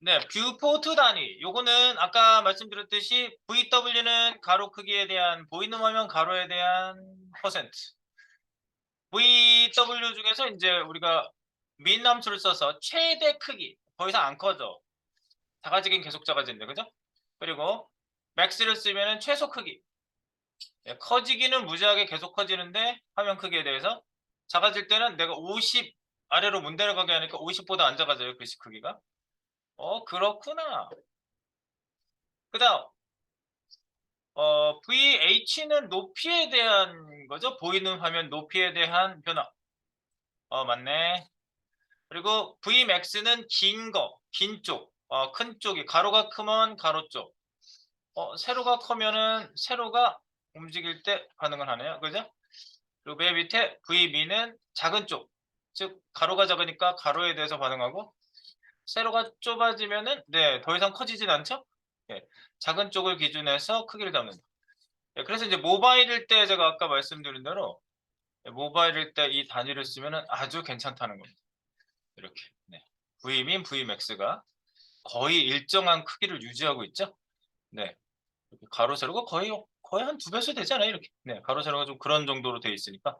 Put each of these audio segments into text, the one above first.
네, 뷰포트 단위. 요거는 아까 말씀드렸듯이 VW는 가로 크기에 대한 보이는 화면 가로에 대한 퍼센트. VW 중에서 이제 우리가 민 함수를 써서 최대 크기. 더 이상 안 커져. 작아지긴 계속 작아진대. 그죠? 그리고 맥스를 쓰면은 최소 크기. 예, 커지기는 무지하게 계속 커지는데 화면 크기에 대해서 작아질 때는 내가 50 아래로 못 내려가게 하니까 50보다 안 작아져요. 글씨 크기가. 그렇구나. 그다음 VH는 높이에 대한 거죠. 보이는 화면 높이에 대한 변화. 맞네. 그리고 Vmax는 긴 거, 긴 쪽, 큰 쪽이 가로가 크면 가로 쪽. 세로가 커면은 세로가 움직일 때 반응을 하네요. 그죠? 그리고 맨 밑에 VB는 작은 쪽. 즉 가로가 작으니까 가로에 대해서 반응하고 세로가 좁아지면은 네, 더 이상 커지진 않죠? 예, 작은 쪽을 기준해서 크기를 잡는다. 예, 그래서 이제 모바일일 때 제가 아까 말씀드린 대로 모바일일 때 이 단위를 쓰면은 아주 괜찮다는 겁니다. 이렇게. 네. V민 Vmax가 거의 일정한 크기를 유지하고 있죠. 네. 가로 세로가 거의 한 두 배수 되잖아요. 이렇게. 네. 가로 세로가 좀 그런 정도로 돼 있으니까.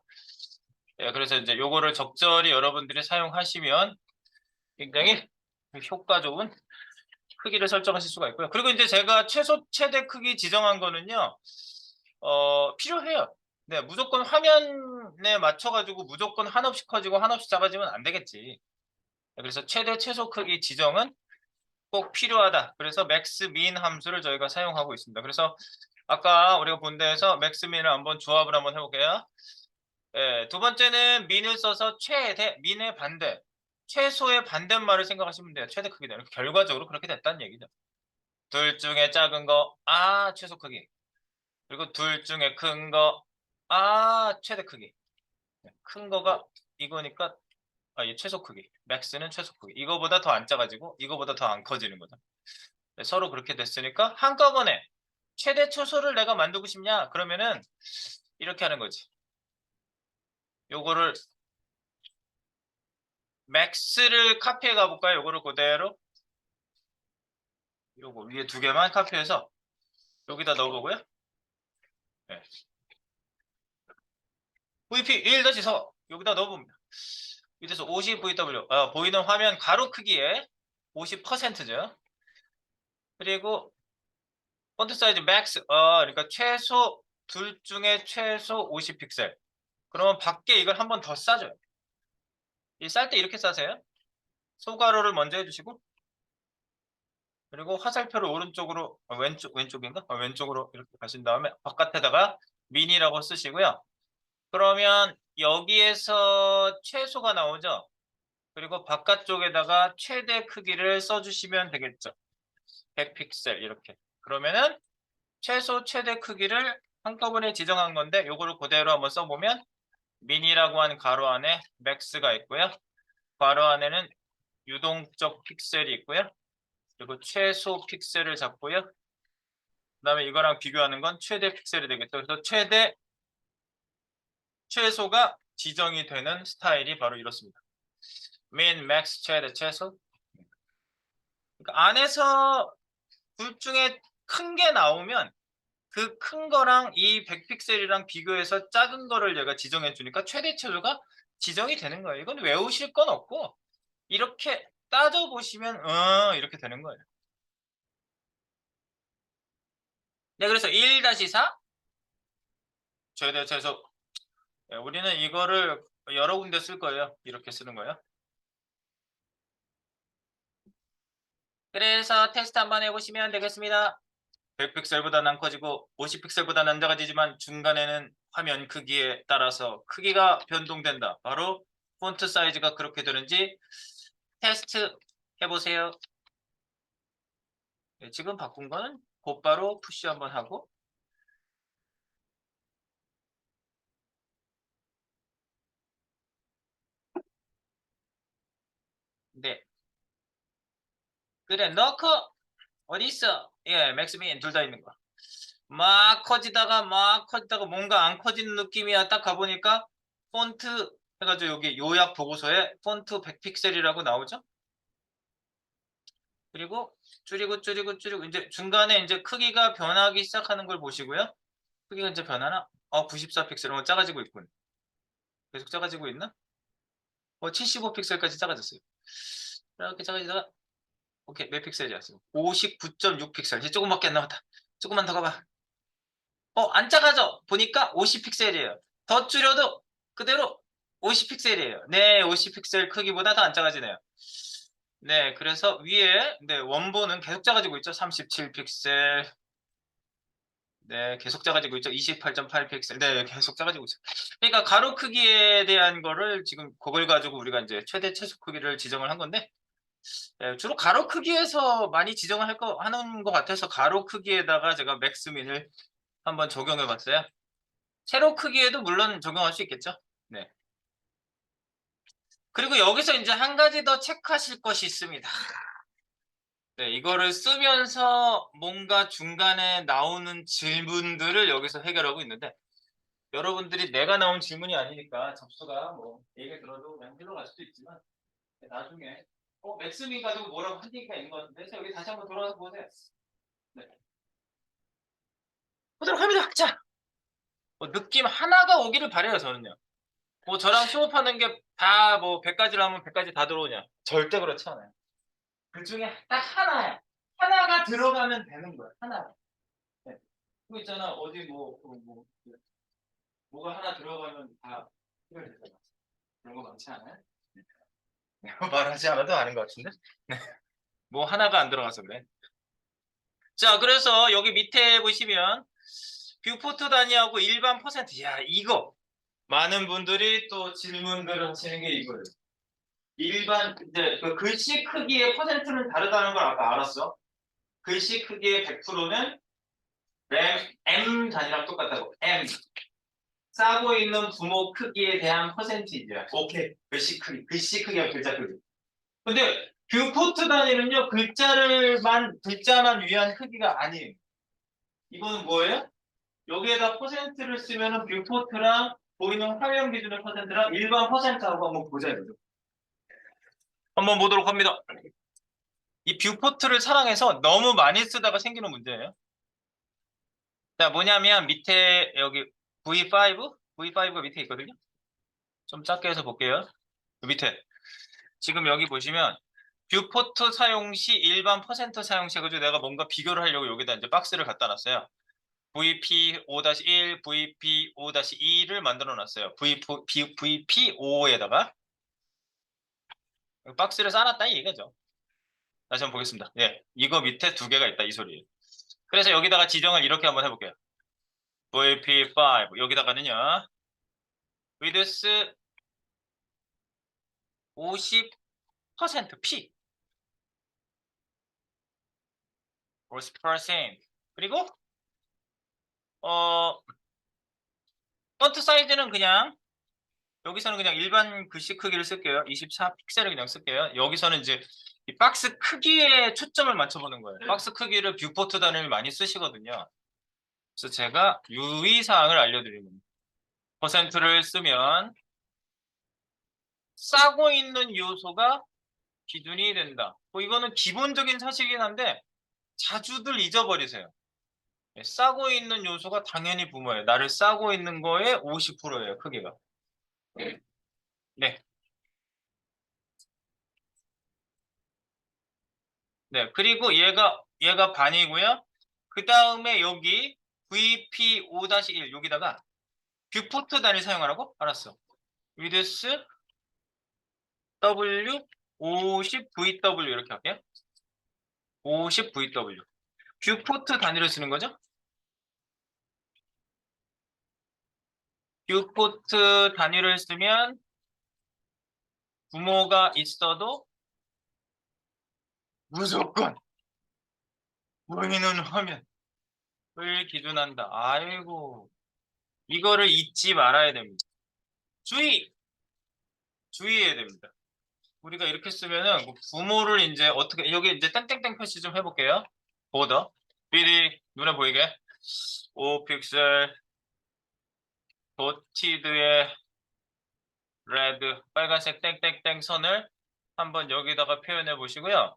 예, 그래서 이제 요거를 적절히 여러분들이 사용하시면 굉장히 효과 좋은 크기를 설정하실 수가 있고요. 그리고 이제 제가 최소 최대 크기 지정한 거는요. 필요해요. 네, 무조건 화면에 맞춰가지고 무조건 한없이 커지고 한없이 작아지면 안 되겠지. 그래서 최대 최소 크기 지정은 꼭 필요하다. 그래서 맥스 민 함수를 저희가 사용하고 있습니다. 그래서 아까 우리가 본 데에서 맥스 민을 한번 조합을 한번 해볼게요. 예, 두 번째는 민을 써서 최대, 민의 반대, 최소의 반대말을 생각하시면 돼요. 최대 크기다. 이렇게 결과적으로 그렇게 됐다는 얘기죠. 둘 중에 작은 거, 최소 크기. 그리고 둘 중에 큰 거, 최대 크기. 큰 거가 이거니까 이 최소 크기. 맥스는 최소 크기. 이거보다 더 안 작아지고 이거보다 더 안 커지는 거죠. 네, 서로 그렇게 됐으니까 한꺼번에 최대 최소를 내가 만들고 싶냐? 그러면은 이렇게 하는 거지. 요거를 맥스를 카피해 가볼까요? 요거를 그대로 요거 위에 두 개만 카피해서 여기다 넣어보고요. 네. VP 1-4 여기다 넣어봅니다. 밑에서 50VW 보이는 화면 가로 크기에 50%죠. 그리고 폰트 사이즈 맥스 그러니까 최소 둘 중에 최소 50픽셀. 그러면 밖에 이걸 한 번 더 싸줘요. 이 쌀 때 이렇게 싸세요. 소가로를 먼저 해주시고 그리고 화살표를 오른쪽으로 왼쪽인가? 왼쪽으로 이렇게 가신 다음에 바깥에다가 미니라고 쓰시고요. 그러면 여기에서 최소가 나오죠. 그리고 바깥쪽에다가 최대 크기를 써주시면 되겠죠. 100픽셀 이렇게. 그러면은 최소 최대 크기를 한꺼번에 지정한 건데 요거를 그대로 한번 써보면 미니라고 하는 가로 안에 맥스가 있고요. 가로 안에는 유동적 픽셀이 있고요. 그리고 최소 픽셀을 잡고요. 그다음에 이거랑 비교하는 건 최대 픽셀이 되겠죠. 그래서 최소가 지정이 되는 스타일이 바로 이렇습니다. min, max, 최대, 최소. 그러니까 안에서 둘 중에 큰 게 나오면 그 큰 거랑 이 100픽셀이랑 비교해서 작은 거를 얘가 지정해 주니까 최대 최소가 지정이 되는 거예요. 이건 외우실 건 없고 이렇게 따져 보시면 이렇게 되는 거예요. 네, 그래서 1-4 최대 최소. 네, 우리는 이거를 여러 군데 쓸 거예요. 이렇게 쓰는 거예요. 그래서 테스트 한번 해보시면 되겠습니다. 100픽셀보다는 안 커지고 50픽셀보다는 안 작아지지만 중간에는 화면 크기에 따라서 크기가 변동된다. 바로 폰트 사이즈가 그렇게 되는지 테스트 해보세요. 네, 지금 바꾼 거는 곧바로 푸시 한번 하고 네. 그래 넣고 어디 있어? 예, 맥스민 둘 다 있는 거. 막 커지다가 뭔가 안 커지는 느낌이야. 딱 가보니까 폰트 해가지고 여기 요약 보고서에 폰트 100픽셀이라고 나오죠? 그리고 줄이고 이제 중간에 이제 크기가 변하기 시작하는 걸 보시고요. 크기가 이제 변하나? 94 픽셀. 작아지고 있군. 계속 작아지고 있나? 75 픽셀까지 작아졌어요. 이렇게 작아지다가 오케이. 몇 픽셀이야? 59.6 픽셀. 이제 조금밖에 안 남았다. 조금만 더 가봐. 안 작아져. 보니까 50 픽셀이에요. 더 줄여도 그대로 50 픽셀이에요. 네, 50 픽셀 크기보다 더 안 작아지네요. 네, 그래서 위에 네, 원본은 계속 작아지고 있죠. 37 픽셀. 네, 계속 작아지고 있죠. 28.8 픽셀. 네, 계속 작아지고 있어요. 그러니까 가로 크기에 대한 거를 지금 그걸 가지고 우리가 이제 최대 최소 크기를 지정을 한 건데 네, 주로 가로 크기에서 많이 지정을 하는 것 같아서 가로 크기에다가 제가 맥스민을 한번 적용해 봤어요. 세로 크기에도 물론 적용할 수 있겠죠. 네. 그리고 여기서 이제 한 가지 더 체크하실 것이 있습니다. 네, 이거를 쓰면서 뭔가 중간에 나오는 질문들을 여기서 해결하고 있는데 여러분들이 내가 나온 질문이 아니니까 접수가 뭐 얘기 들어도 그냥 흘러갈 수도 있지만 나중에 맥스민 가지고 뭐라고 한 얘기가 있는 것 같은데 그래서 여기 다시 한번 돌아와서 보세요. 네. 보도록 합니다. 자, 느낌 하나가 오기를 바래요, 저는요. 저랑 수업하는 게 다 뭐 100가지를 하면 100가지 다 들어오냐? 절대 그렇지 않아요. 그 중에 딱 하나야. 하나가 들어가면 되는 거야. 하나. 네. 그거 있잖아. 어디 뭐가 하나 들어가면 다 해결되잖아. 그런 거 많지 않아요? 말하지 않아도 아는 것 같은데? 네. 뭐 하나가 안 들어가서 그래. 자, 그래서 여기 밑에 보시면 뷰포트 단위하고 일반 퍼센트. 야, 이거 많은 분들이 또 질문들을 하시는 게 이거예요. 일반 이제 그 글씨 크기의 퍼센트는 다르다는 걸 아까 알았어. 글씨 크기의 100%는 M 단위랑 똑같다고. M. 싸고 있는 부모 크기에 대한 퍼센티지야. 오케이. 글씨 크기. 글씨 크기와 글자 크기. 근데 뷰포트 단위는요. 글자만 위한 크기가 아니에요. 이거는 뭐예요? 여기에다 퍼센트를 쓰면은 뷰포트랑 보이는 화면 기준의 퍼센트랑 일반 퍼센트하고 한번 보자 이거죠. 한번 보도록 합니다. 이 뷰포트를 사랑해서 너무 많이 쓰다가 생기는 문제예요. 자, 뭐냐면 밑에 여기 V5가 밑에 있거든요. 좀 작게 해서 볼게요. 밑에 지금 여기 보시면 뷰포트 사용 시 일반 퍼센트 사용 시 해가지고 내가 뭔가 비교를 하려고 여기다 이제 박스를 갖다 놨어요. VP5-1, VP5-2를 만들어 놨어요. VP5에다가 박스를 쌓아놨다 이 얘기죠. 다시 한번 보겠습니다. 예, 이거 밑에 두 개가 있다 이 소리예요. 그래서 여기다가 지정을 이렇게 한번 해볼게요. VP5 여기다가는요. width 50% P 50% 그리고 어 폰트 사이즈는 그냥 여기서는 그냥 일반 글씨 크기를 쓸게요. 24 픽셀을 그냥 쓸게요. 여기서는 이제 이 박스 크기에 초점을 맞춰보는 거예요. 박스 크기를 뷰포트 단위를 많이 쓰시거든요. 그래서 제가 유의사항을 알려드리는 거예요. 퍼센트를 쓰면 싸고 있는 요소가 기준이 된다. 이거는 기본적인 사실이긴 한데 자주들 잊어버리세요. 싸고 있는 요소가 당연히 부모예요. 나를 싸고 있는 거에 50%예요, 크기가. 네. 네. 그리고 얘가 반이고요. 그 다음에 여기 VP5-1 여기다가 뷰포트 단위 사용하라고? 알았어. width W 50 VW 이렇게 할게요. 50 VW. 뷰포트 단위를 쓰는 거죠? 뷰포트 단위를 쓰면 부모가 있어도 무조건 보이는 화면을 기준한다. 아이고. 이거를 잊지 말아야 됩니다. 주의해야 됩니다. 우리가 이렇게 쓰면은 부모를 이제 어떻게 여기 이제 땡땡땡 표시 좀 해볼게요. 보더 미리 눈에 보이게 5픽셀 도티드의 레드 빨간색 땡땡땡 선을 한번 여기다가 표현해 보시고요.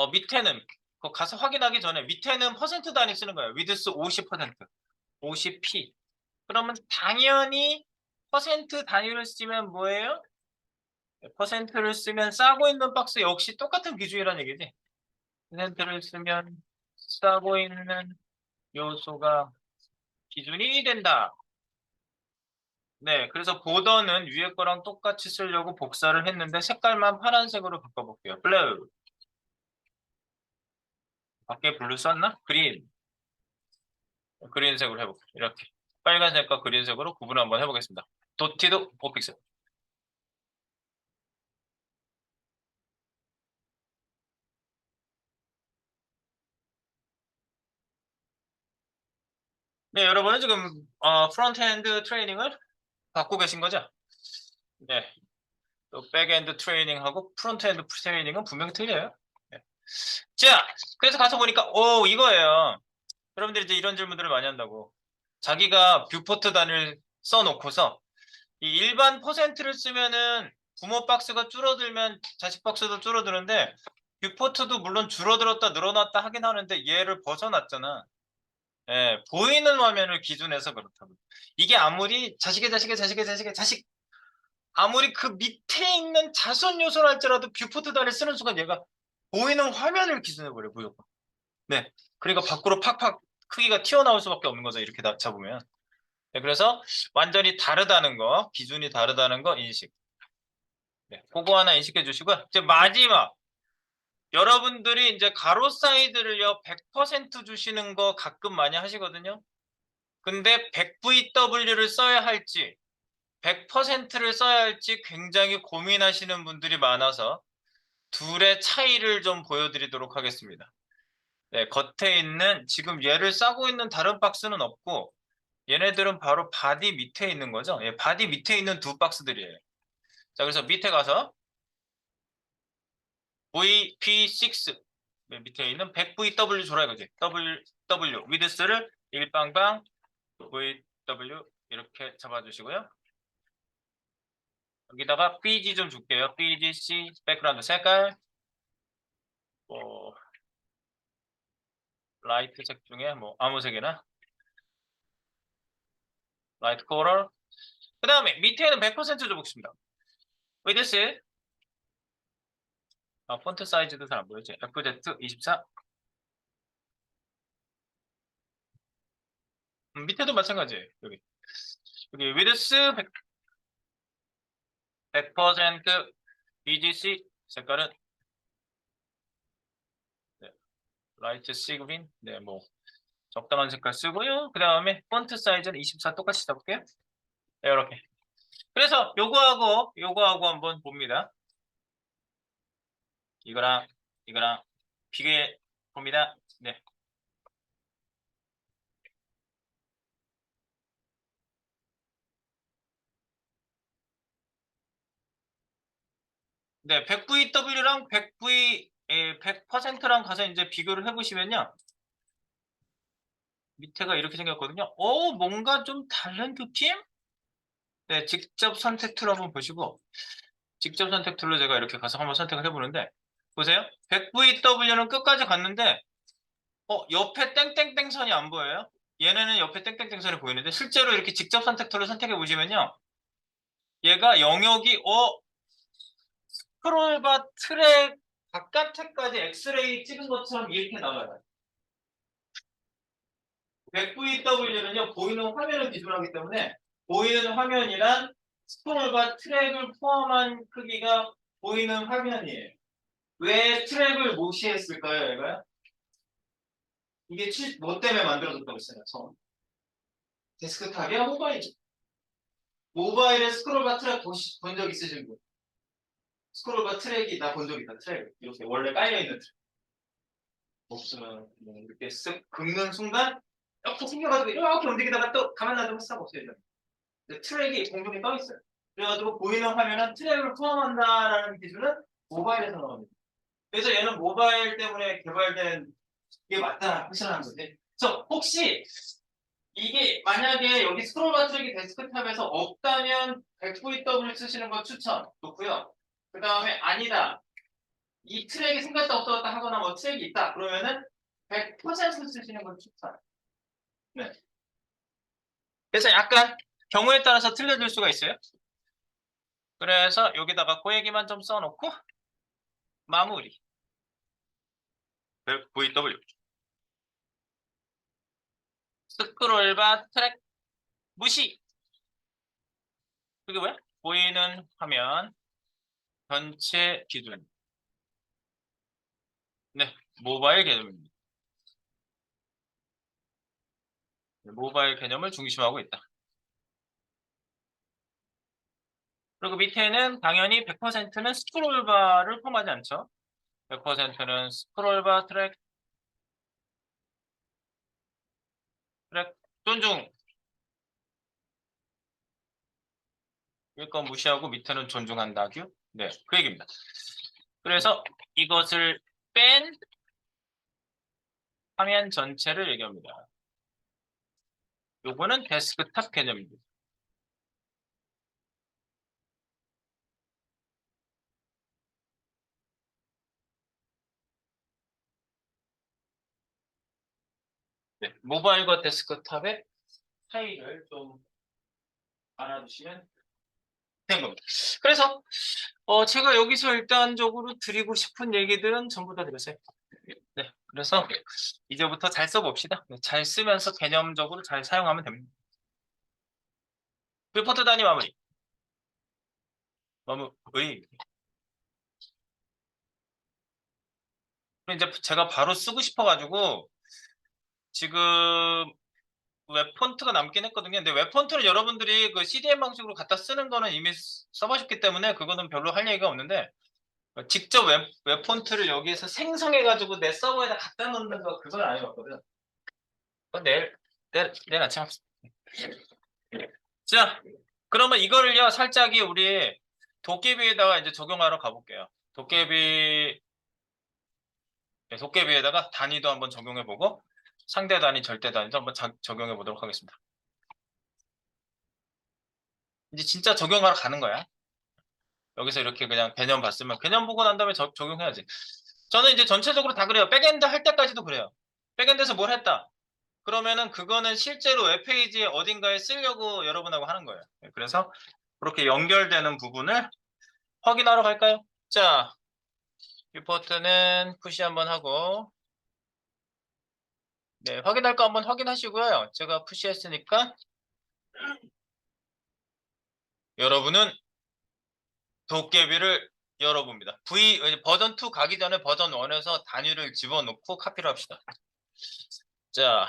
밑에는 그거 가서 확인하기 전에 밑에는 퍼센트 단위 쓰는 거예요. 위드스 50%, 50p. 그러면 당연히 퍼센트 단위를 쓰면 뭐예요? 퍼센트를 쓰면 싸고 있는 박스 역시 똑같은 기준이라는 얘기지. 퍼센트를 쓰면 싸고 있는 요소가 기준이 된다. 네, 그래서 보더는 위에 거랑 똑같이 쓰려고 복사를 했는데 색깔만 파란색으로 바꿔볼게요. 블루. 밖에 블루 썼나? 그린. 그린색으로 해볼게요. 이렇게. 빨간색과 그린색으로 구분 한번 해보겠습니다. 도티도 5픽셀. 네, 여러분은 지금 프론트엔드 트레이닝을 받고 계신 거죠? 네. 또 백엔드 트레이닝하고 프론트엔드 트레이닝은 분명히 틀려요. 네. 자, 그래서 가서 보니까 이거예요. 여러분들이 이제 이런 질문들을 많이 한다고. 자기가 뷰포트 단위를 써놓고서 이 일반 퍼센트를 쓰면은 부모 박스가 줄어들면 자식 박스도 줄어드는데 뷰포트도 물론 줄어들었다 늘어났다 하긴 하는데 얘를 벗어났잖아. 예, 보이는 화면을 기준해서 그렇다고. 이게 아무리 자식 아무리 그 밑에 있는 자손 요소를 할지라도 뷰포트 단위를 쓰는 순간 얘가 보이는 화면을 기준해 버려 무조건. 네, 그러니까 밖으로 팍팍 크기가 튀어나올 수밖에 없는 거죠. 이렇게 잡으면. 네, 그래서 완전히 다르다는 거, 기준이 다르다는 거 인식. 네, 그거 하나 인식해 주시고요. 이제 마지막. 여러분들이 이제 가로 사이드를요, 100% 주시는 거 가끔 많이 하시거든요. 근데 100VW를 써야 할지, 100%를 써야 할지 굉장히 고민하시는 분들이 많아서 둘의 차이를 좀 보여드리도록 하겠습니다. 네, 겉에 있는, 지금 얘를 싸고 있는 다른 박스는 없고, 얘네들은 바로 바디 밑에 있는 거죠. 예, 바디 밑에 있는 두 박스들이에요. 자, 그래서 밑에 가서 VP6 밑에 있는 100VW 줘라 이거지. W 위드스를 일방방 VW 이렇게 잡아주시고요. 여기다가 BG 좀 줄게요. BGC 백그라운드 색깔 뭐 라이트색 중에 뭐 아무 색이나 라이트 코럴. 그 다음에 밑에는 100% 줘보겠습니다. 위드스 폰트 사이즈도 잘 안 보이지? FZ24 밑에도 마찬가지예요. 여기 위드스 100% BGC 색깔은 네, 라이트 시그린 네, 뭐 적당한 색깔 쓰고요. 그 다음에 폰트 사이즈는 24 똑같이 잡을게요. 네, 이렇게. 그래서 요거하고 한번 봅니다. 이거랑 비교해 봅니다. 네. 네, 100VW랑 100%랑 가서 이제 비교를 해보시면요. 밑에가 이렇게 생겼거든요. 뭔가 좀 다른 느낌? 네, 직접 선택 툴 한번 보시고, 직접 선택 툴로 제가 이렇게 가서 한번 선택을 해보는데, 보세요. 100VW는 끝까지 갔는데, 옆에 땡땡땡 선이 안 보여요? 얘네는 옆에 땡땡땡 선이 보이는데, 실제로 이렇게 직접 선택 툴을 선택해 보시면요. 얘가 영역이, 스크롤바 트랙 바깥에까지 엑스레이 찍은 것처럼 이렇게 나와요. 100VW는요, 보이는 화면을 기준으로 하기 때문에, 보이는 화면이란 스크롤바 트랙을 포함한 크기가 보이는 화면이에요. 왜 트랙을 무시했을까요, 얘가요? 이게 뭐 때문에 만들어졌다고 했어요, 처음. 데스크탑이야, 모바일이죠. 모바일에 스크롤바 트랙 본 적 있으신 분? 스크롤바 트랙이 나 본 적 있다, 트랙. 이렇게 원래 깔려있는 트랙. 없으면 이렇게 쓱 긁는 순간 이렇게 생겨가지고 이렇게 움직이다가 또 가만 놔두면 싹 없어져요. 트랙이 공중에 떠 있어요. 그래가지고 보이는 화면은 트랙을 포함한다라는 기준은 모바일에서 나옵니다. 그래서 얘는 모바일 때문에 개발된 게 맞다라는 확신하는 거지. 그래서 혹시 이게 만약에 여기 스크롤바 트랙이 데스크탑에서 없다면 100VW 쓰시는 거 추천 좋고요. 그 다음에 아니다. 이 트랙이 생겼다 없어졌다 하거나 뭐 트랙이 있다 그러면은 100% 쓰시는 건 좋다. 네. 그래서 약간 경우에 따라서 틀려질 수가 있어요. 그래서 여기다가 그 얘기만 좀 써놓고 마무리. VW. 스크롤바 트랙 무시. 그게 뭐야? 보이는 화면 전체 기준. 네, 모바일 개념입니다. 모바일 개념을 중심하고 있다. 그리고 밑에는 당연히 100%는 스크롤바를 포함하지 않죠. 100%는 스크롤바 트랙 존중. 위에 건 무시하고 밑에는 존중한다규. 네, 그 얘기입니다. 그래서 이것을 뺀 화면 전체를 얘기합니다. 요거는 데스크탑 개념입니다. 네, 모바일과 데스크탑의 차이를 좀 알아두시면 된 겁니다. 그래서 제가 여기서 일단적으로 드리고 싶은 얘기들은 전부 다 드렸어요. 네, 그래서 이제부터 잘 써봅시다. 네, 잘 쓰면서 개념적으로 잘 사용하면 됩니다. 리포트 단위 마무리. 마무리. 이제 제가 바로 쓰고 싶어가지고 지금 웹 폰트가 남긴 했거든요. 근데 웹 폰트는 여러분들이 그 CDN 방식으로 갖다 쓰는 거는 이미 써보셨기 때문에 그거는 별로 할 얘기가 없는데 직접 웹 폰트를 여기에서 생성해가지고 내 서버에다 갖다 놓는 거 그건 안 해봤거든. 그건 내일 아침 합시다. 자, 그러면 이거를요 살짝이 우리 도깨비에다가 이제 적용하러 가볼게요. 도깨비에다가 단위도 한번 적용해보고 상대 단위, 절대 단위도 한번 적용해보도록 하겠습니다. 이제 진짜 적용하러 가는 거야. 여기서 이렇게 그냥 개념 봤으면 개념 보고 난 다음에 적용해야지. 저는 이제 전체적으로 다 그래요. 백엔드 할 때까지도 그래요. 백엔드에서 뭘 했다. 그러면은 그거는 실제로 웹페이지에 어딘가에 쓰려고 여러분하고 하는 거예요. 그래서 그렇게 연결되는 부분을 확인하러 갈까요? 자, 리포트는 푸시 한번 하고 네, 확인할 거 한번 확인하시고요. 제가 푸시했으니까 여러분은 도깨비를 열어봅니다. 버전 2 가기 전에 버전 1에서 단위를 집어넣고 카피를 합시다. 자,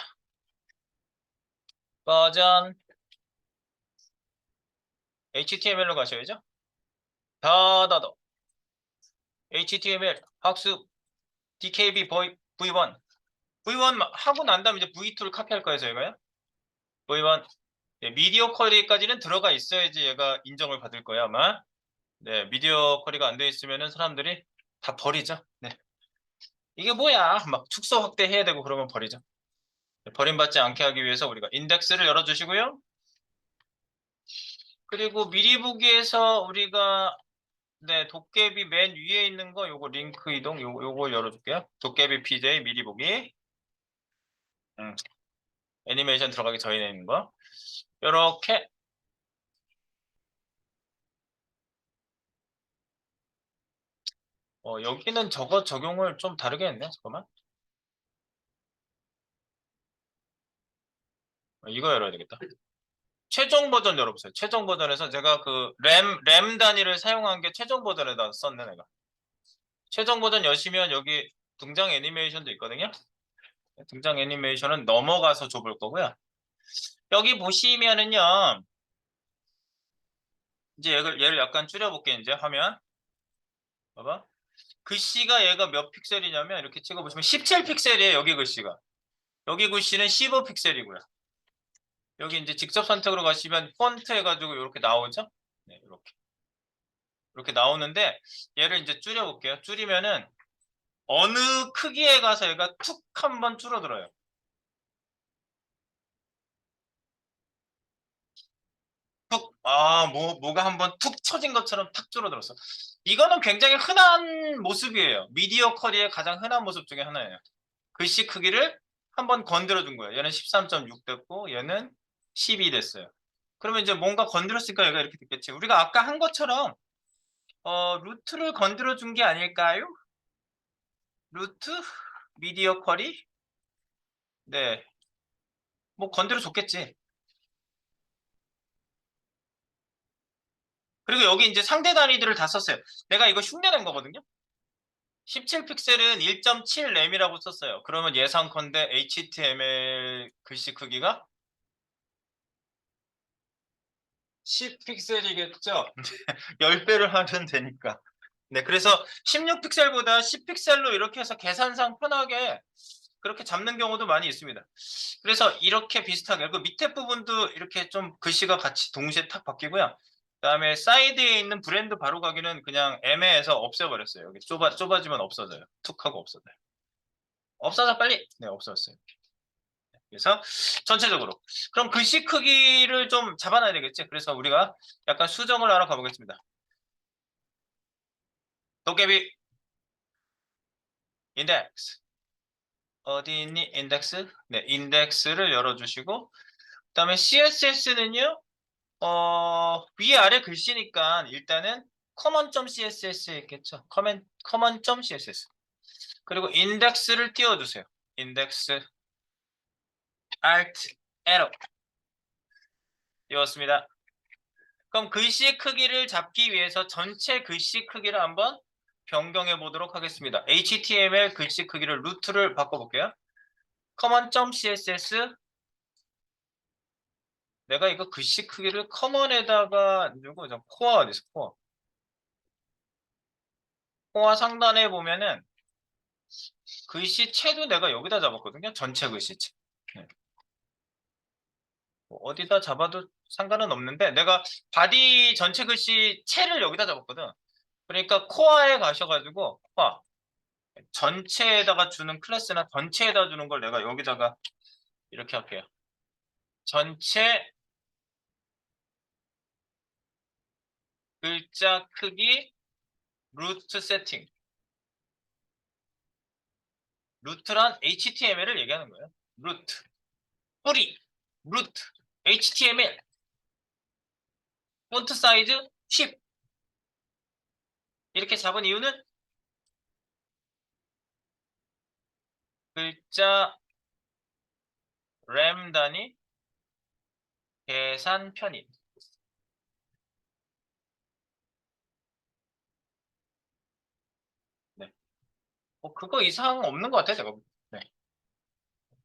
버전 HTML로 가셔야죠. 다다더 HTML 학습 DKB V1 하고 난 다음에 이제 V2를 카피할 거예요, 저희가요. V1 네, 미디어 쿼리까지는 들어가 있어야지 얘가 인정을 받을 거예요, 아마. 네, 미디어 쿼리가 안 돼 있으면은 사람들이 다 버리죠. 네. 이게 뭐야? 막 축소 확대해야 되고 그러면 버리죠. 네, 버림받지 않게 하기 위해서 우리가 인덱스를 열어주시고요. 그리고 미리 보기에서 우리가 네, 도깨비 맨 위에 있는 거 요거 링크 이동 요거 열어줄게요. 도깨비 PJ 미리 보기. 애니메이션 들어가기 전에 있는 거. 요렇게 여기는 저거 적용을 좀 다르게 했네. 잠깐만. 이거 열어야 되겠다. 최종 버전 열어보세요. 최종 버전에서 제가 그 램 단위를 사용한 게 최종 버전에다 썼네, 내가. 최종 버전 여시면 여기 등장 애니메이션도 있거든요. 등장 애니메이션은 넘어가서 좁을 거고요. 여기 보시면은요. 이제 얘를 약간 줄여볼게요. 이제 화면. 봐봐. 글씨가 얘가 몇 픽셀이냐면 이렇게 찍어보시면 17픽셀이에요. 여기 글씨가. 여기 글씨는 15픽셀이고요. 여기 이제 직접 선택으로 가시면 폰트 해가지고 이렇게 나오죠? 네, 이렇게 나오는데 얘를 이제 줄여볼게요. 줄이면은 어느 크기에 가서 얘가 툭 한번 줄어들어요. 툭, 뭐가 한번 툭 쳐진 것처럼 탁 줄어들었어. 이거는 굉장히 흔한 모습이에요. 미디어 쿼리의 가장 흔한 모습 중에 하나예요. 글씨 크기를 한번 건드려 준 거예요. 얘는 13.6 됐고 얘는 12 됐어요. 그러면 이제 뭔가 건드렸으니까 얘가 이렇게 됐겠지. 우리가 아까 한 것처럼 루트를 건드려 준 게 아닐까요? 루트 미디어 쿼리? 네. 뭐 건드려 줬겠지. 그리고 여기 이제 상대 단위들을 다 썼어요. 내가 이거 흉내낸 거거든요. 17픽셀은 1.7 램이라고 썼어요. 그러면 예상컨대 HTML 글씨 크기가 10픽셀이겠죠? 10배를 하면 되니까. 네, 그래서 16픽셀보다 10픽셀로 이렇게 해서 계산상 편하게 그렇게 잡는 경우도 많이 있습니다. 그래서 이렇게 비슷하게 그 밑에 부분도 이렇게 좀 글씨가 같이 동시에 탁 바뀌고요. 그다음에 사이드에 있는 브랜드 바로가기는 그냥 애매해서 없애버렸어요. 여기 좁아지면 없어져요. 툭 하고 없어져요. 없어져 빨리. 네, 없어졌어요. 그래서 전체적으로 그럼 글씨 크기를 좀 잡아놔야 되겠지. 그래서 우리가 약간 수정을 하러 가보겠습니다. 도깨비 인덱스 어디 있니? 인덱스? 네, 인덱스를 열어주시고 그다음에 CSS는요. 위아래 글씨니까 일단은 common.css 있겠죠. common.css. 그리고 인덱스를 띄워주세요. 인덱스 alt arrow 띄웠습니다. 그럼 글씨 크기를 잡기 위해서 전체 글씨 크기를 한번 변경해 보도록 하겠습니다. HTML 글씨 크기를 루트를 바꿔볼게요. common.css 내가 이거 글씨 크기를 커먼에다가 누구 코어 어디 있어? 코어 상단에 보면은 글씨체도 내가 여기다 잡았거든요. 전체 글씨체. 네. 뭐 어디다 잡아도 상관은 없는데 내가 바디 전체 글씨체를 여기다 잡았거든. 그러니까 코어에 가셔가지고 코어 전체에다가 주는 클래스나 전체에다 주는 걸 내가 여기다가 이렇게 할게요. 전체 글자 크기 루트 세팅. 루트란 HTML을 얘기하는 거예요. 루트. 뿌리. 루트. HTML. 폰트 사이즈 10. 이렇게 잡은 이유는 글자 램 단위 계산 편입. 네. 그거 이상 없는 것 같아요, 제가. 네.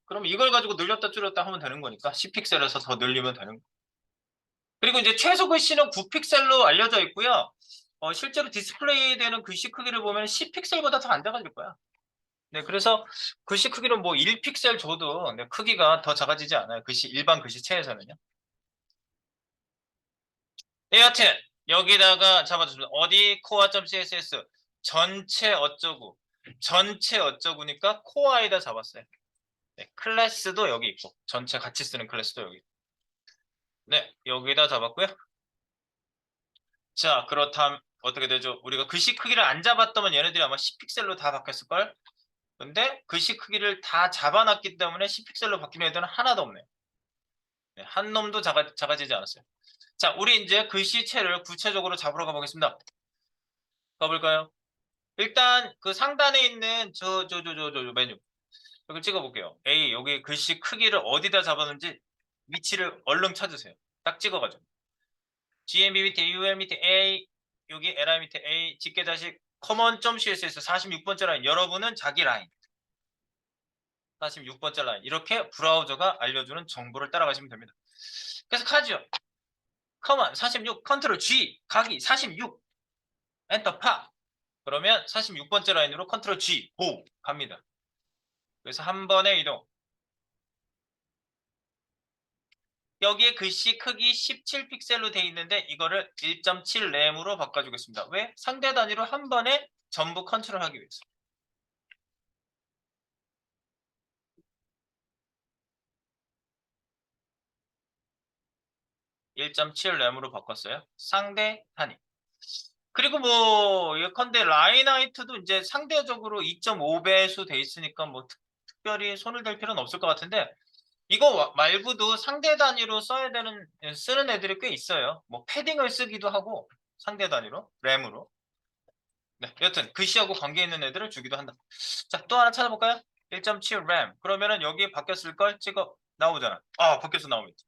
그럼 이걸 가지고 늘렸다 줄였다 하면 되는 거니까 10픽셀에서 더 늘리면 되는 거. 그리고 이제 최소 글씨는 9픽셀로 알려져 있고요. 실제로 디스플레이 되는 글씨 크기를 보면 10픽셀보다 더 안 작아질 거야. 네, 그래서 글씨 크기는 뭐 1픽셀 줘도 네, 크기가 더 작아지지 않아요. 일반 글씨체에서는요. 네, 여하튼 여기다가 잡아주시면 어디 코어.css 전체 어쩌고 전체 어쩌고니까 코어에다 잡았어요. 네, 클래스도 여기 있고 전체 같이 쓰는 클래스도 여기 있고. 네, 여기다 잡았고요. 자, 그렇다면 어떻게 되죠? 우리가 글씨 크기를 안 잡았다면 얘네들이 아마 10픽셀로 다 바뀌었을걸? 근데 글씨 크기를 다 잡아놨기 때문에 10픽셀로 바뀌는 애들은 하나도 없네요. 네, 한 놈도 작아지지 않았어요. 자, 우리 이제 글씨체를 구체적으로 잡으러 가보겠습니다. 가볼까요? 일단 그 상단에 있는 저 메뉴 여기 찍어볼게요. A 여기 글씨 크기를 어디다 잡았는지 위치를 얼른 찾으세요. 딱 찍어가지고 GMB 밑에 UL 밑에 A 여기 LI 밑에 A 집게자식 common.css 46번째 라인 여러분은 자기 라인 46번째 라인 이렇게 브라우저가 알려주는 정보를 따라가시면 됩니다. 그래서 카지요. common 46 컨트롤 G 가기 46 엔터 파 그러면 46번째 라인으로 컨트롤 G 보 갑니다. 그래서 한 번에 이동. 여기에 글씨 크기 17픽셀로 돼 있는데 이거를 1.7 램으로 바꿔주겠습니다. 왜? 상대 단위로 한 번에 전부 컨트롤하기 위해서. 1.7 램으로 바꿨어요. 상대 단위. 그리고 뭐 예컨대 라인하이트도 이제 상대적으로 2.5배수 돼 있으니까 뭐 특별히 손을 댈 필요는 없을 것 같은데 이거 말고도 상대 단위로 쓰는 애들이 꽤 있어요. 뭐 패딩을 쓰기도 하고 상대 단위로 램으로. 네, 여튼 글씨하고 관계 있는 애들을 주기도 한다. 자, 또 하나 찾아볼까요? 1.7 램. 그러면은 여기 바뀌었을 걸 찍어 나오잖아. 아, 바뀌어서 나옵니다.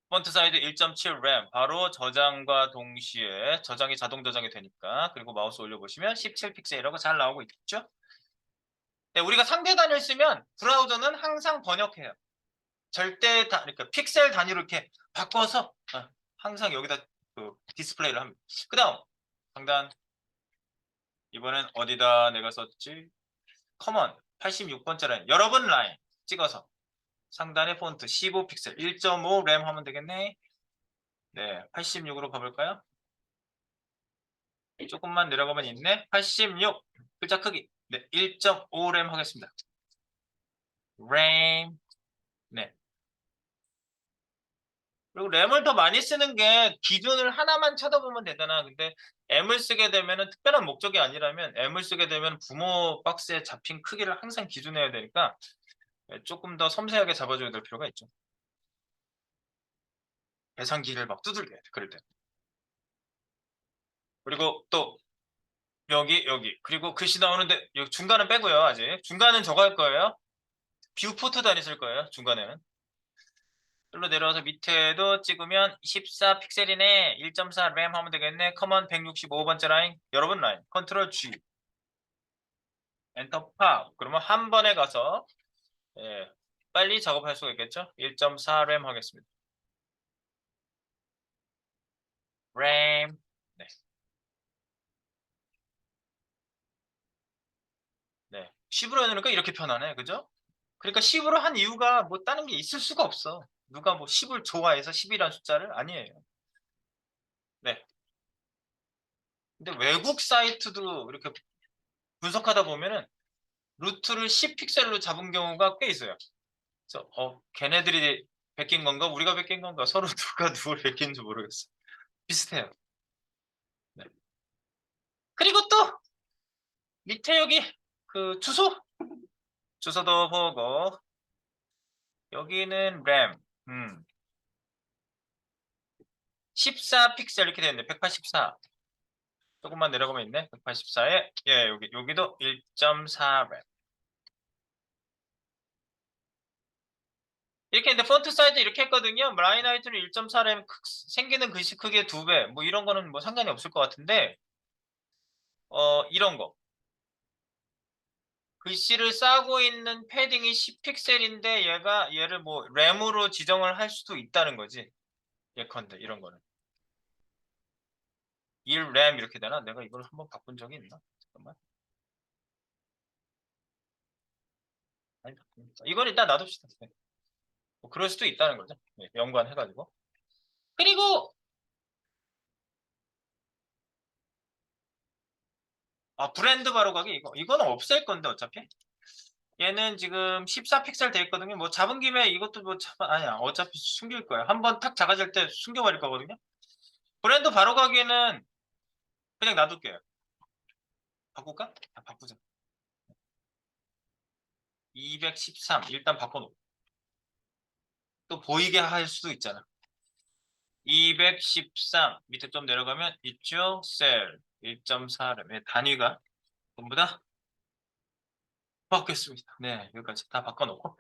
폰트 사이즈 1.7 램. 바로 저장과 동시에 저장이 자동 저장이 되니까. 그리고 마우스 올려보시면 17픽셀이라고 잘 나오고 있죠? 네, 우리가 상대 단위를 쓰면 브라우저는 항상 번역해요. 절대 그러니까 픽셀 단위로 이렇게 바꿔서 항상 여기다 그 디스플레이를 합니다. 그 다음 상단 이번엔 어디다 내가 썼지? 커먼 86번째 라인 여러 번 라인 찍어서 상단의 폰트 15픽셀 1.5 램 하면 되겠네. 네, 86으로 가볼까요? 조금만 내려가면 있네. 86 글자 크기 네, 1.5 램 하겠습니다. 램 네. 그리고 램을 더 많이 쓰는 게 기준을 하나만 쳐다보면 되잖아. 근데 M을 쓰게 되면은 특별한 목적이 아니라면 M을 쓰게 되면 부모 박스에 잡힌 크기를 항상 기준해야 되니까 조금 더 섬세하게 잡아줘야 될 필요가 있죠. 계산기를 막 두들겨야 돼. 그럴 때. 그리고 또 여기 그리고 글씨 나오는데 여기 중간은 빼고요. 아직 중간은 저거 할 거예요. 뷰포트 다니실 거예요. 중간에는. 일로 내려와서 밑에도 찍으면 14픽셀이네. 1.4 램 하면 되겠네. 커먼 165번째 라인. 여러분 라인. 컨트롤 G. 엔터 팝. 그러면 한 번에 가서 빨리 작업할 수가 있겠죠? 1.4 램 하겠습니다. 램. 네. 네. 10으로 해놓으니까 이렇게 편하네. 그죠? 그러니까 10으로 한 이유가 뭐 다른 게 있을 수가 없어. 누가 뭐 10을 좋아해서 10이라는 숫자를 아니에요. 네. 근데 외국 사이트도 이렇게 분석하다 보면은 루트를 10픽셀로 잡은 경우가 꽤 있어요. 그래서 걔네들이 베낀 건가 우리가 베낀 건가 서로 누가 누굴 베낀지 모르겠어. 비슷해요. 네. 그리고 또 밑에 여기 그 주소도 보고 여기는 램 14픽셀 이렇게 되는데 184 조금만 내려가면 있네. 184에 여기도 1.4 램 이렇게 했는데 폰트 사이즈 이렇게 했거든요. 라인 하이트는 1.4 램 생기는 글씨 크기의 2배 뭐 이런 거는 뭐 상관이 없을 것 같은데 이런 거 글씨를 싸고 있는 패딩이 10픽셀인데 얘를 뭐 램으로 지정을 할 수도 있다는 거지. 예컨대 이런 거는 1램 이렇게 되나? 내가 이걸 한번 바꾼 적이 있나? 잠깐만. 아니, 이건 일단 놔둡시다. 네. 뭐 그럴 수도 있다는 거죠. 네, 연관해가지고. 그리고 브랜드 바로 가기 이거는 없앨 건데 어차피 얘는 지금 14픽셀 돼 있거든요. 뭐 잡은 김에 이것도 뭐 아니야 어차피 숨길 거야. 한번 탁 작아질 때 숨겨버릴 거거든요. 브랜드 바로 가기는 그냥 놔둘게요. 바꿀까? 바꾸자. 213 일단 바꿔놓고 또 보이게 할 수도 있잖아. 213 밑에 좀 내려가면 있죠. 셀 1.4램 단위가 전부 다 바뀌었습니다. 네, 여기까지 다 바꿔놓고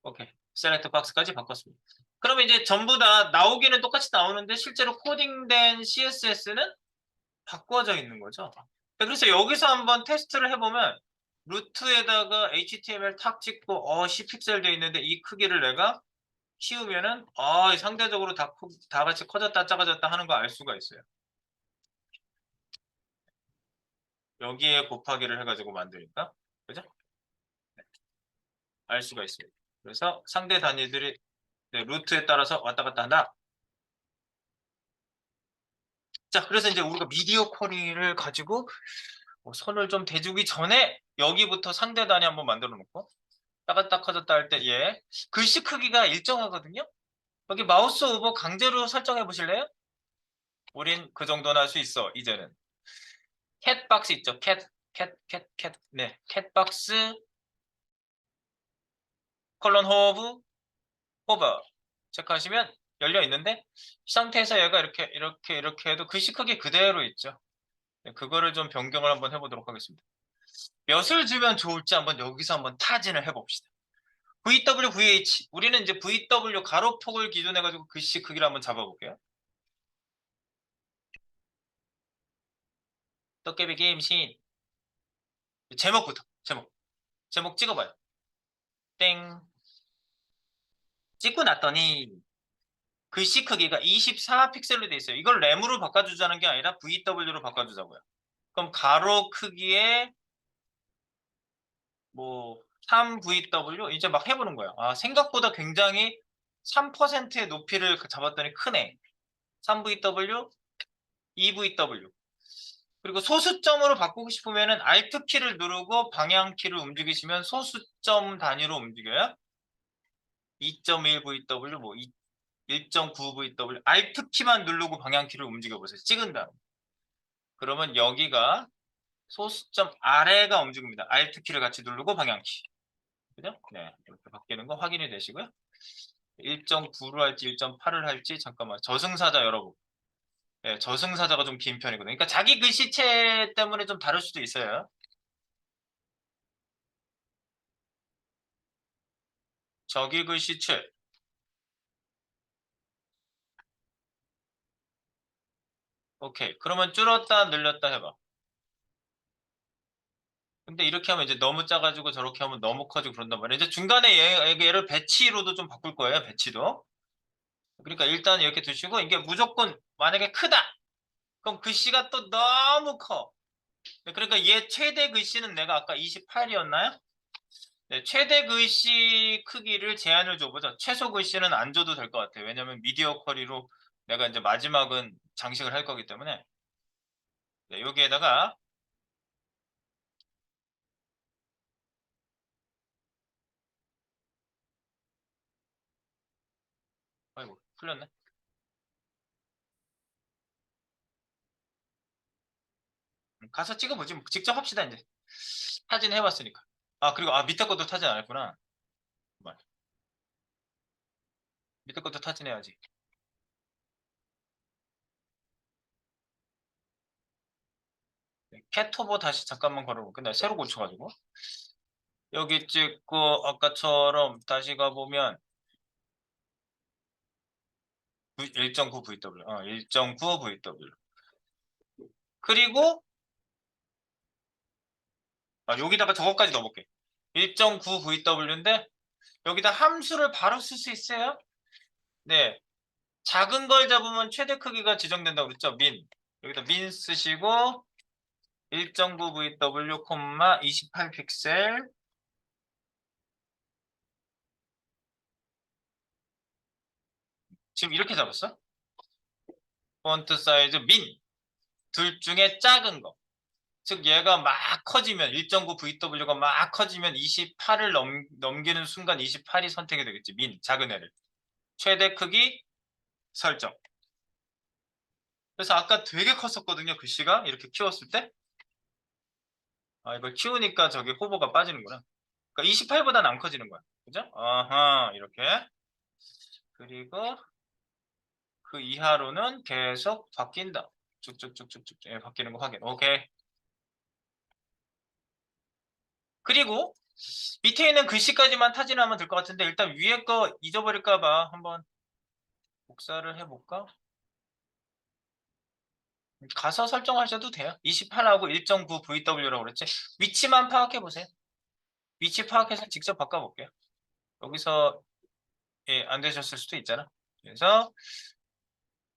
오케이. 셀렉트 박스까지 바꿨습니다. 그러면 이제 전부 다 나오기는 똑같이 나오는데 실제로 코딩된 CSS는 바꿔져 있는 거죠. 그래서 여기서 한번 테스트를 해보면 루트에다가 HTML 탁 찍고 10픽셀 돼 있는데 이 크기를 내가 키우면은 상대적으로 다 같이 커졌다 작아졌다 하는 거 알 수가 있어요. 여기에 곱하기를 해가지고 만드니까 그죠? 네, 알 수가 있습니다. 그래서 상대 단위들이 루트에 따라서 왔다 갔다 한다. 자, 그래서 이제 우리가 미디어 쿼리를 가지고 손을 좀 대주기 전에 여기부터 상대 단위 한번 만들어 놓고 따갔다 커졌다 할 때 글씨 크기가 일정하거든요. 여기 마우스 오버 강제로 설정해 보실래요? 우린 그 정도는 할 수 있어 이제는. 캣박스 있죠? 캣. 네, 캣박스 컬런 호버 체크하시면 열려 있는데 이 상태에서 얘가 이렇게 해도 글씨 크기 그대로 있죠. 네, 그거를 좀 변경을 한번 해보도록 하겠습니다. 몇을 주면 좋을지 한번 여기서 한번 타진을 해봅시다. VW, VH. 우리는 이제 VW 가로폭을 기준해가지고 글씨 크기를 한번 잡아볼게요. 도깨비 게임 신. 제목부터. 제목 찍어봐요. 땡. 찍고 났더니 글씨 크기가 24 픽셀로 돼 있어요. 이걸 램으로 바꿔주자는 게 아니라 VW로 바꿔주자고요. 그럼 가로 크기에 뭐 3VW 이제 막 해보는 거예요. 아, 생각보다 굉장히 3%의 높이를 잡았더니 크네. 3VW, 2VW. 그리고 소수점으로 바꾸고 싶으면은 Alt 키를 누르고 방향 키를 움직이시면 소수점 단위로 움직여요. 2.1VW, 뭐 1.9VW. Alt 키만 누르고 방향 키를 움직여 보세요. 찍은 다음. 그러면 여기가 소수점 아래가 움직입니다. Alt 키를 같이 누르고 방향 키. 그죠? 네, 이렇게 바뀌는 거 확인이 되시고요. 1.9를 할지 1.8을 할지 잠깐만 저승사자 열어보고. 네, 저승사자가 좀 긴 편이거든요. 그러니까 자기 글씨체 때문에 좀 다를 수도 있어요. 저기 글씨체. 오케이. 그러면 줄었다 늘렸다 해봐. 근데 이렇게 하면 이제 너무 작아지고 저렇게 하면 너무 커지고 그런단 말이에요. 이제 중간에 얘를 배치로도 좀 바꿀 거예요. 배치도. 그러니까 일단 이렇게 두시고 이게 무조건 만약에 크다. 그럼 글씨가 또 너무 커. 그러니까 얘 최대 글씨는 내가 아까 28이었나요? 네, 최대 글씨 크기를 제한을 줘보자. 최소 글씨는 안 줘도 될 것 같아요. 왜냐면 미디어 쿼리로 내가 이제 마지막은 장식을 할 거기 때문에. 네, 여기에다가 아이고 풀렸네. 가서 찍어보지. 뭐. 직접 합시다 이제. 사진 해봤으니까. 아 그리고 밑에 것도 타진 안 했구나. 정말. 밑에 것도 타진해야지. 네, 캣토버 다시 잠깐만 걸어볼게. 근데 새로 고쳐가지고. 여기 찍고 아까처럼 다시 가보면 1.9 VW. 1.9 VW. 그리고 여기다가 저것까지 넣어볼게. 1.9 VW인데 여기다 함수를 바로 쓸 수 있어요? 네. 작은 걸 잡으면 최대 크기가 지정된다고 그랬죠? 여기다 민 쓰시고 1.9 VW, 28 픽셀. 지금 이렇게 잡았어? 폰트 사이즈 둘 중에 작은 거. 즉 얘가 막 커지면 1.9 VW가 막 커지면 28을 넘기는 순간 28이 선택이 되겠지. 작은 애를. 최대 크기 설정. 그래서 아까 되게 컸었거든요. 글씨가 이렇게 키웠을 때. 이걸 키우니까 저기 호버가 빠지는구나. 그러니까 28보다는 안 커지는 거야. 그죠? 아하, 이렇게. 그리고 그 이하로는 계속 바뀐다. 쭉쭉쭉쭉쭉 바뀌는 거 확인. 오케이. 그리고 밑에 있는 글씨까지만 타진하면 될 것 같은데 일단 위에 거 잊어버릴까 봐 한번 복사를 해볼까? 가서 설정하셔도 돼요. 28하고 1.9 VW라고 그랬지. 위치만 파악해 보세요. 위치 파악해서 직접 바꿔볼게요. 여기서 안 되셨을 수도 있잖아. 그래서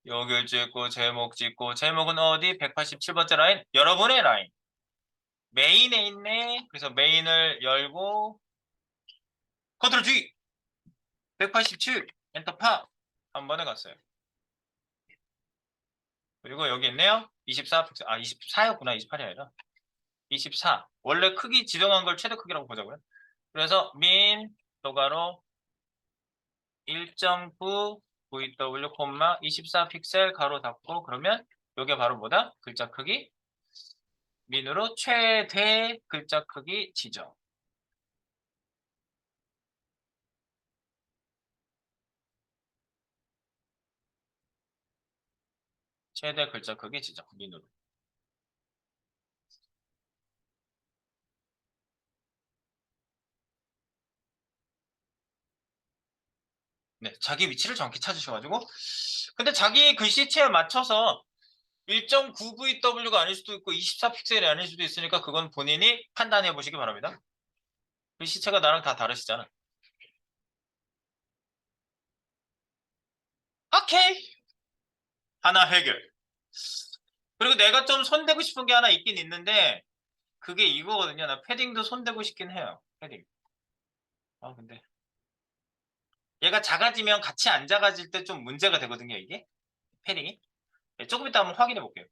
여기를 찍고 제목 찍고 제목은 어디? 187번째 라인. 여러분의 라인. 메인에 있네. 그래서 메인을 열고 컨트롤 G 187 엔터 파 한 번에 갔어요. 그리고 여기 있네요. 24 픽셀. 24였구나. 28이 아니라. 24. 원래 크기 지정한 걸 최대 크기라고 보자고요. 그래서 도가로 1.9 VW, 24 픽셀 가로 닫고 그러면 이게 바로 뭐다? 글자 크기 민으로 최대 글자 크기 지정. 최대 글자 크기 지정. 민으로. 네, 자기 위치를 정확히 찾으셔가지고. 근데 자기 글씨체에 맞춰서 1.9VW가 아닐 수도 있고 24픽셀이 아닐 수도 있으니까 그건 본인이 판단해 보시기 바랍니다. 글씨체가 나랑 다 다르시잖아. 오케이. 하나 해결. 그리고 내가 좀 손대고 싶은 게 하나 있긴 있는데 그게 이거거든요. 나 패딩도 손대고 싶긴 해요. 패딩. 아 근데 얘가 작아지면 같이 안 작아질 때 좀 문제가 되거든요. 이게 패딩이. 네, 조금 이따 한번 확인해 볼게요.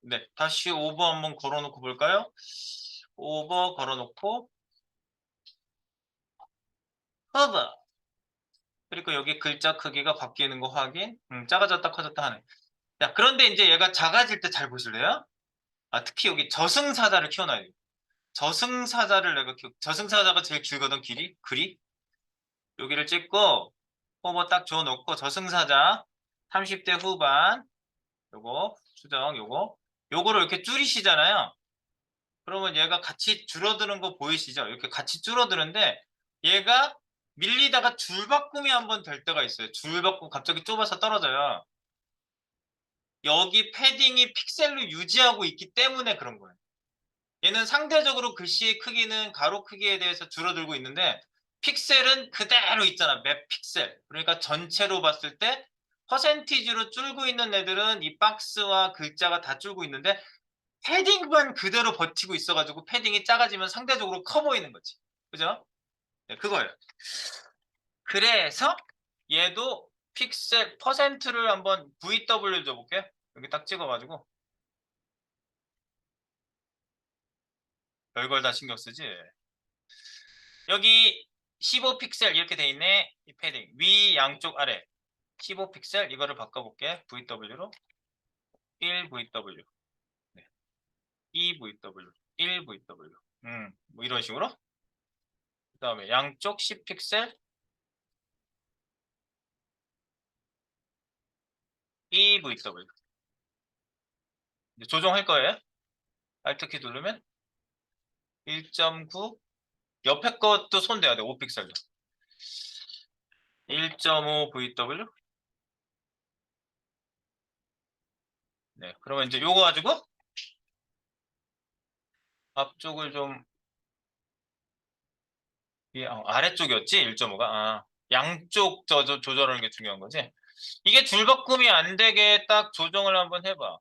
네, 다시 오버 한번 걸어놓고 볼까요? 오버 걸어놓고 허브. 그리고 여기 글자 크기가 바뀌는 거 확인. 작아졌다 커졌다 하네. 자, 그런데 이제 얘가 작아질 때 잘 보실래요? 아, 특히 여기 저승사자를 키워놔야 돼요. 저승사자를 내가 저승사자가 제일 길거든, 글이. 여기를 찍고 호버 딱 줘놓고 저승사자 30대 후반 요거 수정 요거를 이렇게 줄이시잖아요. 그러면 얘가 같이 줄어드는 거 보이시죠? 이렇게 같이 줄어드는데 얘가 밀리다가 줄바꿈이 한번 될 때가 있어요. 줄바꿈 갑자기 좁아서 떨어져요. 여기 패딩이 픽셀로 유지하고 있기 때문에 그런 거예요. 얘는 상대적으로 글씨의 크기는 가로 크기에 대해서 줄어들고 있는데 픽셀은 그대로 있잖아. 맵 픽셀. 그러니까 전체로 봤을 때 퍼센티지로 줄고 있는 애들은 이 박스와 글자가 다 줄고 있는데 패딩만 그대로 버티고 있어가지고 패딩이 작아지면 상대적으로 커 보이는 거지. 그죠? 네, 그거예요. 그래서 얘도 픽셀 퍼센트를 한번 VW 줘볼게요. 여기 딱 찍어가지고 별걸 다 신경 쓰지. 여기 15픽셀 이렇게 돼 있네. 이 패딩 위 양쪽 아래 15픽셀 이거를 바꿔볼게. VW로 1VW, 네. 2VW, 1VW. 뭐 이런 식으로. 그다음에 양쪽 10픽셀 2VW. 조정할 거예요. Alt키 누르면 1.9. 옆에 것도 손대야 돼. 5픽셀도. 1.5VW. 네. 그러면 이제 요거 가지고 앞쪽을 좀 아래쪽이었지? 1.5가. 아, 양쪽 조절하는 게 중요한 거지. 이게 줄바꿈이 안 되게 딱 조정을 한번 해봐.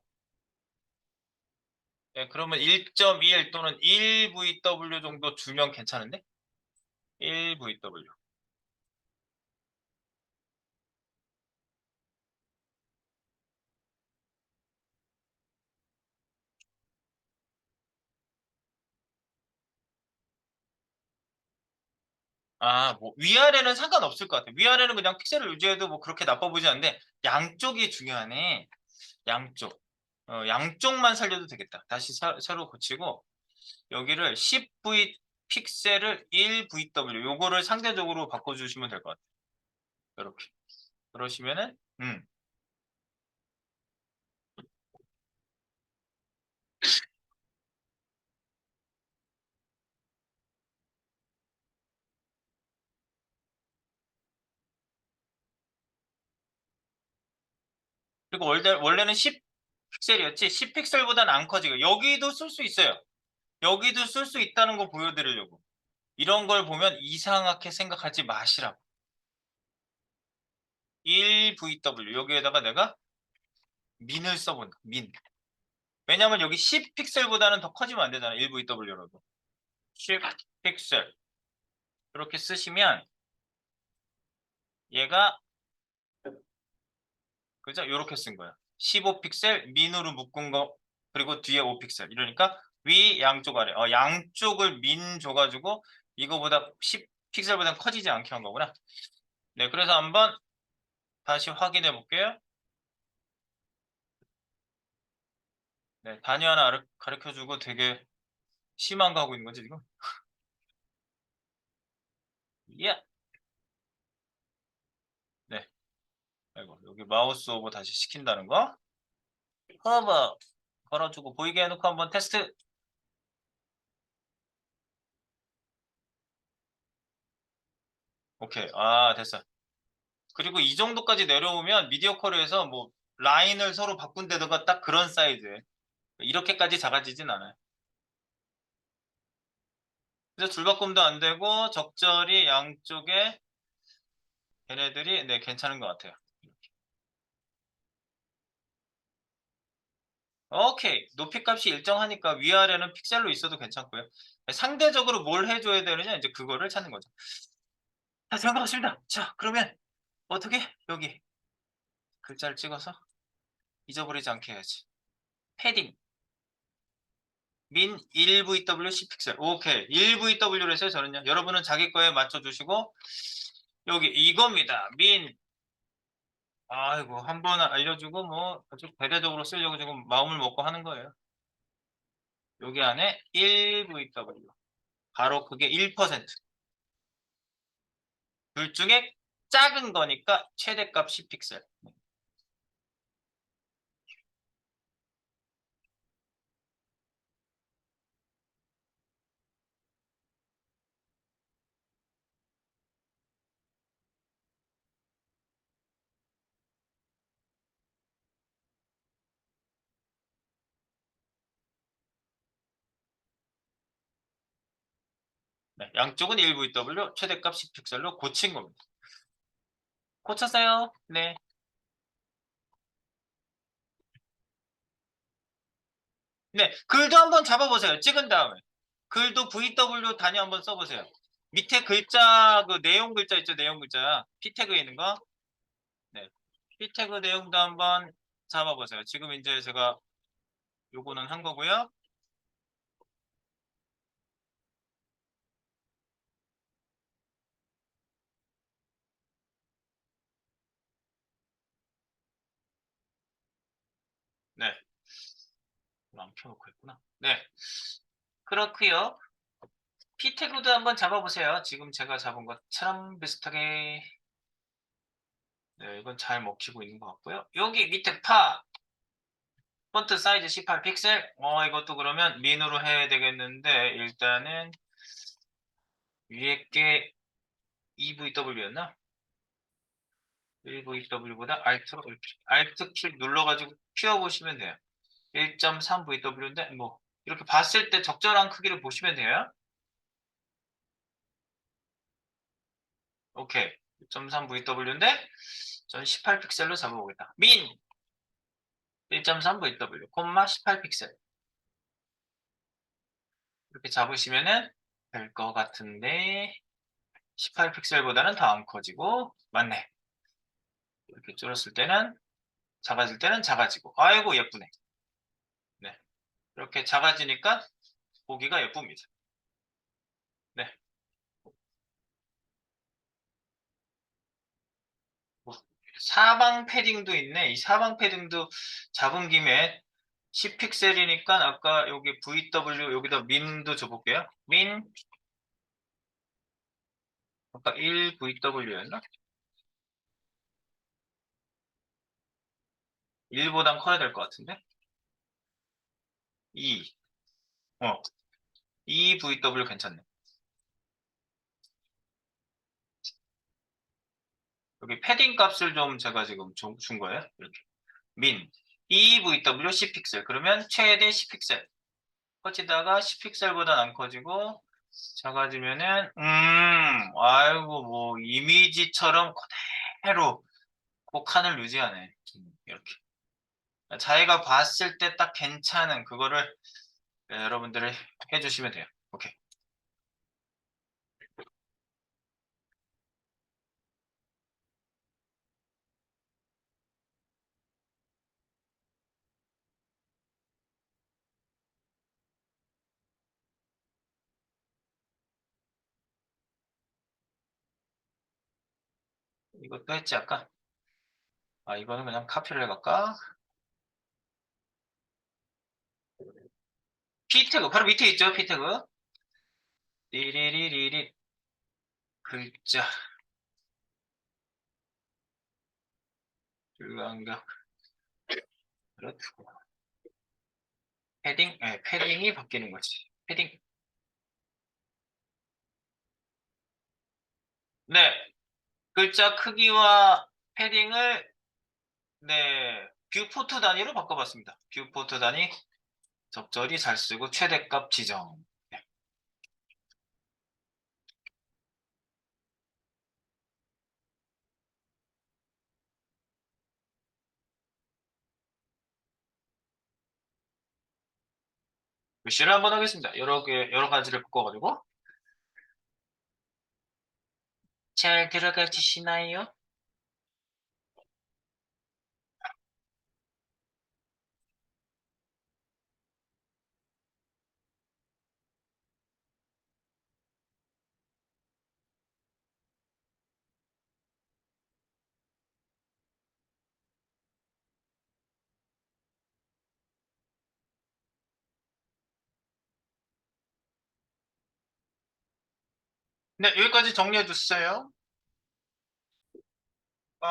네, 그러면 1.21 또는 1VW 정도 주면 괜찮은데? 1VW. 아, 뭐 위아래는 상관없을 것 같아. 위아래는 그냥 픽셀을 유지해도 뭐 그렇게 나빠 보이지 않는데 양쪽이 중요하네. 양쪽. 양쪽만 살려도 되겠다. 다시 새로 고치고 여기를 10V 픽셀을 1VW 요거를 상대적으로 바꿔주시면 될 것 같아요. 이렇게. 그러시면은 그리고 원래는 10픽셀이었지. 10픽셀보다는 안 커지고 여기도 쓸 수 있어요. 여기도 쓸 수 있다는 거 보여드리려고. 이런 걸 보면 이상하게 생각하지 마시라고. 1VW 여기에다가 내가 민을 써본다. 민. 왜냐면 여기 10픽셀보다는 더 커지면 안 되잖아. 1VW로도. 10픽셀. 이렇게 쓰시면 얘가 그죠? 이렇게 쓴 거야. 15픽셀 민으로 묶은 거 그리고 뒤에 5픽셀. 이러니까 위 양쪽 아래. 양쪽을 민 줘가지고 이거보다 10픽셀보다 커지지 않게 한 거구나. 네, 그래서 한번 다시 확인해 볼게요. 네, 단위 하나 가르쳐 주고 되게 심한 거 하고 있는 거지, 지금? 예. 네. 아이고, 여기 마우스 오버 다시 시킨다는 거. 허버 걸어주고 보이게 해놓고 한번 테스트. 오케이. 아, 됐어. 그리고 이 정도까지 내려오면 미디어 컬에서 뭐 라인을 서로 바꾼다든가 딱 그런 사이즈에 이렇게까지 작아지진 않아요. 그래서 줄바꿈도 안 되고 적절히 양쪽에 걔네들이 네 괜찮은 것 같아요. 오케이. 높이 값이 일정하니까 위아래는 픽셀로 있어도 괜찮고요. 상대적으로 뭘 해줘야 되느냐 이제 그거를 찾는 거죠. 자, 생각하십니다. 자, 그러면 어떻게 여기 글자를 찍어서 잊어버리지 않게 해야지. 패딩 민 1VW 10픽셀. 오케이. 1VW로 해서 저는요. 여러분은 자기 거에 맞춰주시고 여기 이겁니다. 민 아이고 한 번 알려주고 뭐 아주 대대적으로 쓰려고 지금 마음을 먹고 하는 거예요. 여기 안에 1VW 바로 그게 1%. 둘 중에 작은 거니까 최대값 10픽셀. 네, 양쪽은 1VW 최대값 10픽셀로 고친 겁니다. 고쳤어요. 네. 네, 글도 한번 잡아보세요. 찍은 다음에. 글도 VW 단위 한번 써보세요. 밑에 글자, 그 내용 글자 있죠? 내용 글자. P 태그에 있는 거. 네. P 태그 내용도 한번 잡아보세요. 지금 이제 제가 요거는 한 거고요. 네. 안 켜놓고 했구나. 네. 그렇고요. P 태그도 한번 잡아보세요. 지금 제가 잡은 것처럼 비슷하게. 네, 이건 잘 먹히고 있는 것 같고요. 여기 밑에 폰트 사이즈 18픽셀. 이것도 그러면 민으로 해야 되겠는데, 일단은 위에 게 EVW였나? EVW보다 Alt 키 눌러가지고 키워보시면 돼요. 1.3VW인데, 뭐, 이렇게 봤을 때 적절한 크기를 보시면 돼요. 오케이. 1.3VW인데, 전 18픽셀로 잡아보겠다. 민! 1.3VW, 콤마 18픽셀. 이렇게 잡으시면은 될 것 같은데, 18픽셀보다는 더 안 커지고, 맞네. 이렇게 줄었을 때는, 작아질 때는 작아지고, 아이고, 예쁘네. 네. 이렇게 작아지니까 보기가 예쁩니다. 네. 뭐, 사방 패딩도 있네. 이 사방 패딩도 잡은 김에 10픽셀이니까 아까 여기 VW 여기다 민도 줘볼게요. 민 아까 1VW였나? 1보단 커야 될 것 같은데? 2. 어. 2VW 괜찮네. 여기 패딩 값을 좀 제가 지금 준 거예요. 이렇게. 민 2VW 10픽셀. 그러면 최대 10픽셀. 커지다가 10픽셀보다 안 커지고 작아지면은 아이고 뭐 이미지처럼 그대로 그 칸을 유지하네. 이렇게 자기가 봤을 때 딱 괜찮은 그거를 여러분들이 해주시면 돼요. 오케이. 이것도 했지 아까. 이거는 그냥 카피를 해갈까? P 태그 바로 밑에 있죠, P 태그. 리리리리리 글자 줄간격 그렇고 패딩, 패딩이 바뀌는 거지. 패딩. 네, 글자 크기와 패딩을 네 뷰포트 단위로 바꿔봤습니다. 뷰포트 단위 적절히 잘 쓰고 최대값 지정. 네. 글씨를 한번 하겠습니다. 여러 가지를 바꿔가지고 잘 들어가주시나요? 네, 여기까지 정리해 주세요. 어,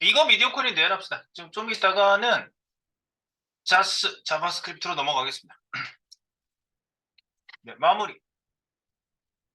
이거 미디어 콜인데 합시다. 좀 이따가는 자바스크립트로 넘어가겠습니다. 네, 마무리.